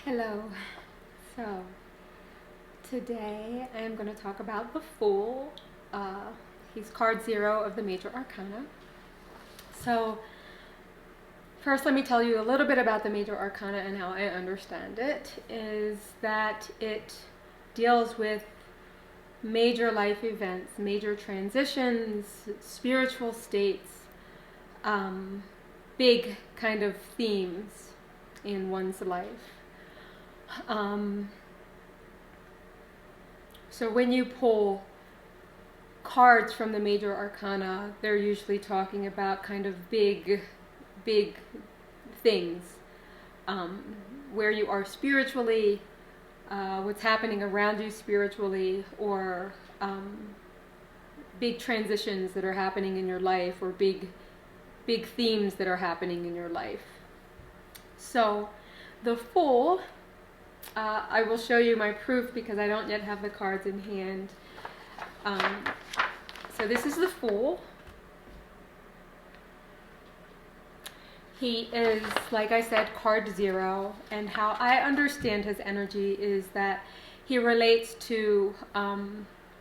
Hello. So, today I am going to talk about the Fool. Uh, he's card 0 of the Major Arcana. So, first, let me tell you a little bit about the Major Arcana and how I understand it. Is that it deals with major life events, major transitions, spiritual states, um, big kind of themes in one's life. Um, So when you pull cards from the major arcana, they're usually talking about kind of big things, um, where you are spiritually, what's happening around you spiritually, or big transitions that are happening in your life, or big themes that are happening in your life. So the Fool, I will show you my proof because I don't yet have the cards in hand. Um, so this is the Fool. He is, like I said, card 0, and how I understand his energy is that he relates to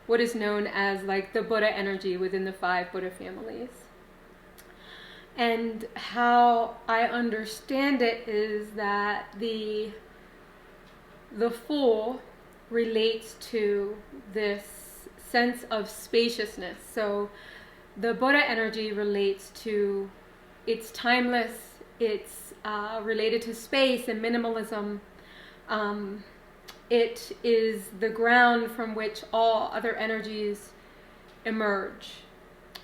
what is known as like the Buddha energy within the 5 Buddha families. And how I understand it is that the Fool relates to this sense of spaciousness. So the Buddha energy relates to, it's timeless, it's related to space and minimalism. It is the ground from which all other energies emerge.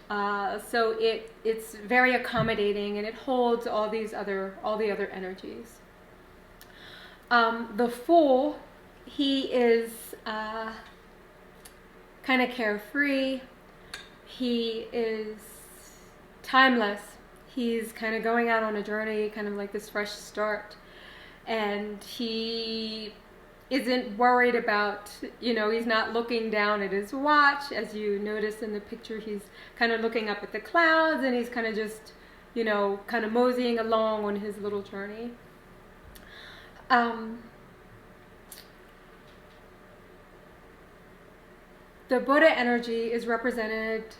So it's very accommodating, and it holds all the other energies. The Fool, he is kind of carefree. He is timeless. He's kind of going out on a journey, kind of like this fresh start. And he isn't worried about, he's not looking down at his watch. As you notice in the picture, he's kind of looking up at the clouds, and he's kind of just, kind of moseying along on his little journey. The Buddha energy is represented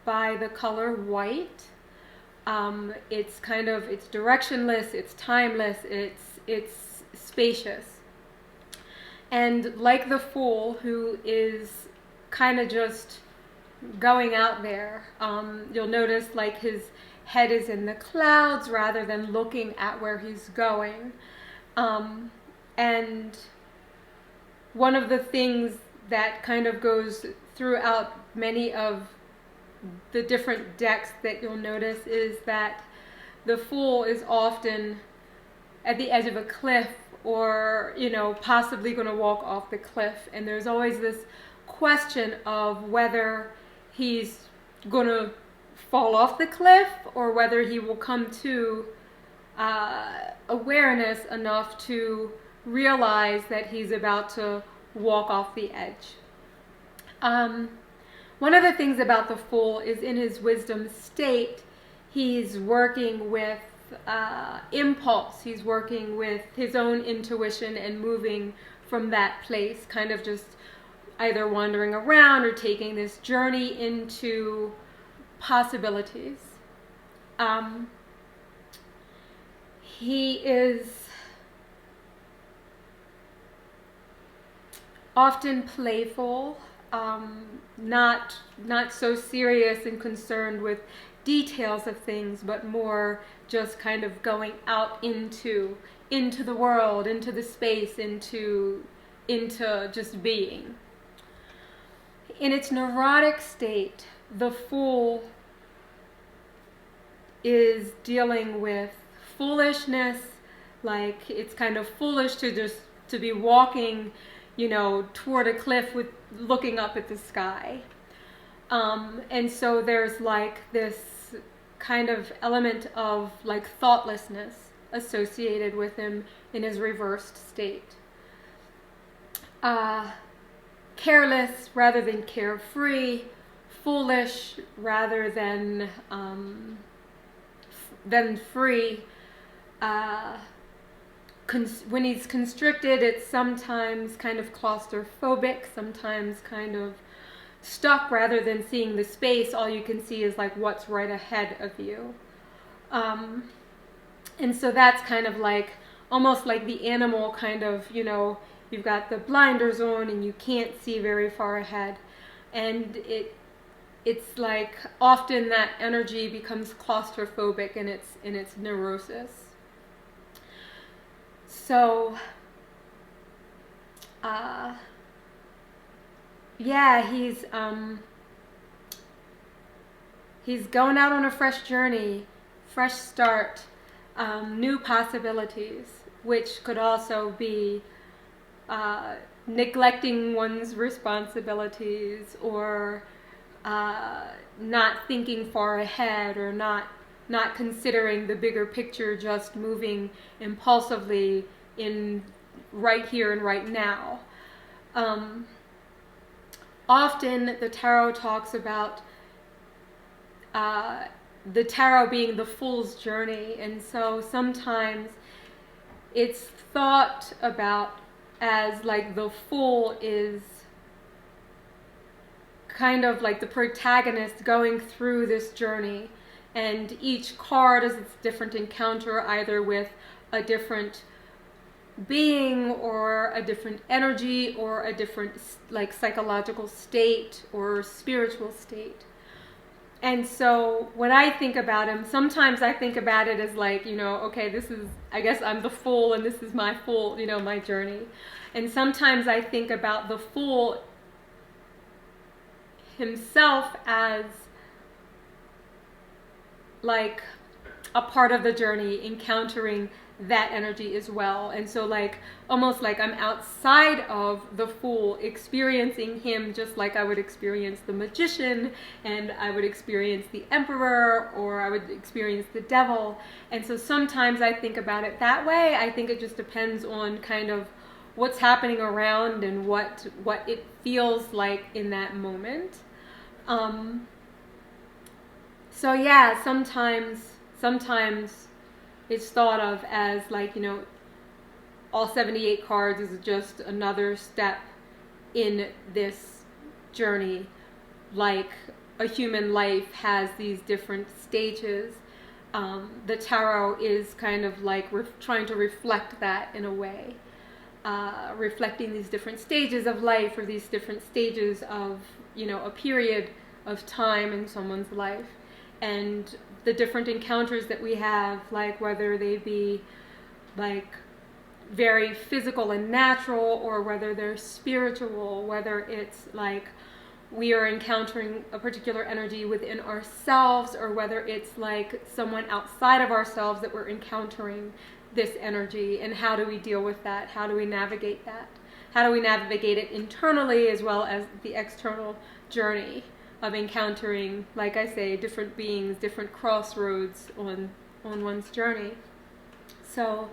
by the color white. It's directionless, it's timeless, it's spacious. And like the Fool, who is kind of just going out there, you'll notice like his head is in the clouds rather than looking at where he's going. And one of the things that kind of goes throughout many of the different decks that you'll notice is that the Fool is often at the edge of a cliff, or possibly going to walk off the cliff, and there's always this question of whether he's going to fall off the cliff or whether he will come to awareness enough to realize that he's about to walk off the edge. One of the things about the Fool is in his wisdom state, he's working with impulse. He's working with his own intuition and moving from that place, kind of just either wandering around or taking this journey into possibilities. He is often playful, not so serious and concerned with details of things, but more just kind of going out into the world, into the space, into just being. In its neurotic state, the Fool is dealing with foolishness, like it's kind of foolish to be walking, toward a cliff with looking up at the sky. And so there's like this kind of element of like thoughtlessness associated with him in his reversed state. Careless rather than carefree, foolish rather than free, when he's constricted, it's sometimes kind of claustrophobic, sometimes kind of stuck. Rather than seeing the space, all you can see is like what's right ahead of you. And so that's kind of like almost like the animal kind of, you've got the blinders on and you can't see very far ahead. And it's like often that energy becomes claustrophobic in its neurosis. So, yeah, he's going out on a fresh journey, fresh start, new possibilities, which could also be neglecting one's responsibilities, or not thinking far ahead, or not considering the bigger picture, just moving impulsively in right here and right now. Often the tarot talks about the tarot being the fool's journey, and so sometimes it's thought about as like the fool is kind of like the protagonist going through this journey, and each card is its different encounter, either with a different being or a different energy or a different like psychological state or spiritual state. And so when I think about him, sometimes I think about it as like, okay, this is, I guess I'm the fool and this is my fool, my journey. And sometimes I think about the fool himself as like a part of the journey, encountering that energy as well. And so like almost like I'm outside of the fool, experiencing him just like I would experience the magician, and I would experience the emperor, or I would experience the devil. And so sometimes I think about it that way. I think it just depends on kind of what's happening around and what it feels like in that moment. So yeah, sometimes it's thought of as like, all 78 cards is just another step in this journey. Like a human life has these different stages. The tarot is kind of like trying to reflect that in a way. Reflecting these different stages of life, or these different stages of, a period of time in someone's life. And the different encounters that we have, like whether they be like very physical and natural, or whether they're spiritual, whether it's like we are encountering a particular energy within ourselves, or whether it's like someone outside of ourselves that we're encountering this energy, and how do we deal with that? How do we navigate that? How do we navigate it internally as well as the external journey of encountering, like I say, different beings, different crossroads on one's journey. So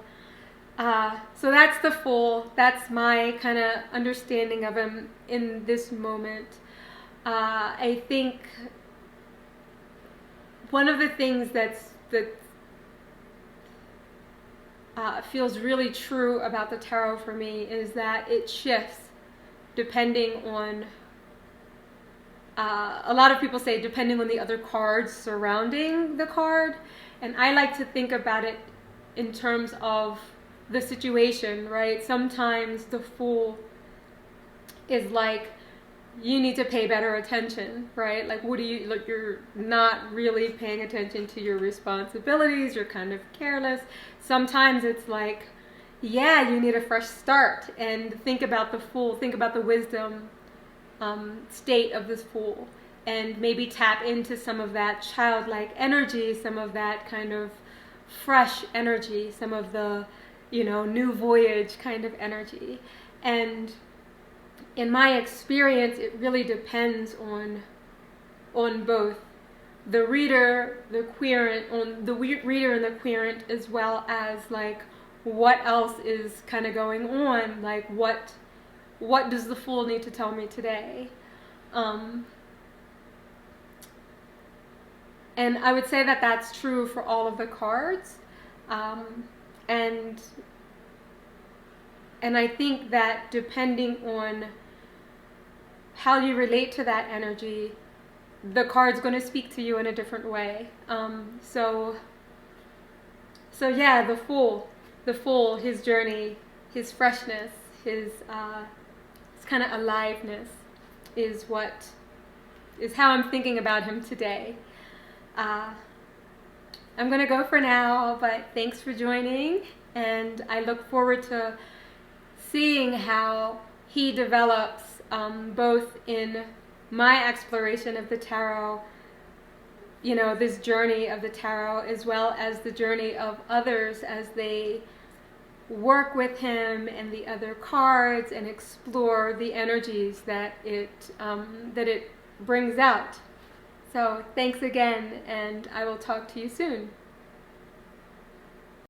that's the Fool. That's my kind of understanding of him in this moment. I think one of the things that feels really true about the tarot for me is that it shifts depending on, a lot of people say depending on the other cards surrounding the card, and I like to think about it in terms of the situation, right? Sometimes the Fool is like, you need to pay better attention, right? Like, you're not really paying attention to your responsibilities, you're kind of careless. Sometimes it's like, yeah, you need a fresh start, and think about the Fool, think about the wisdom state of this Fool, and maybe tap into some of that childlike energy, some of that kind of fresh energy, some of the, new voyage kind of energy. And in my experience, it really depends on both the reader, the querent, on the reader and the querent, as well as like what else is kind of going on, like what does the Fool need to tell me today? And I would say that that's true for all of the cards. And And I think that depending on how you relate to that energy, the card's going to speak to you in a different way. So yeah, the Fool, his journey, his freshness, his kind of aliveness is how I'm thinking about him today. I'm going to go for now, but thanks for joining, and I look forward to seeing how he develops both in my exploration of the tarot, this journey of the tarot, as well as the journey of others as they work with him and the other cards and explore the energies that it brings out. So thanks again, and I will talk to you soon.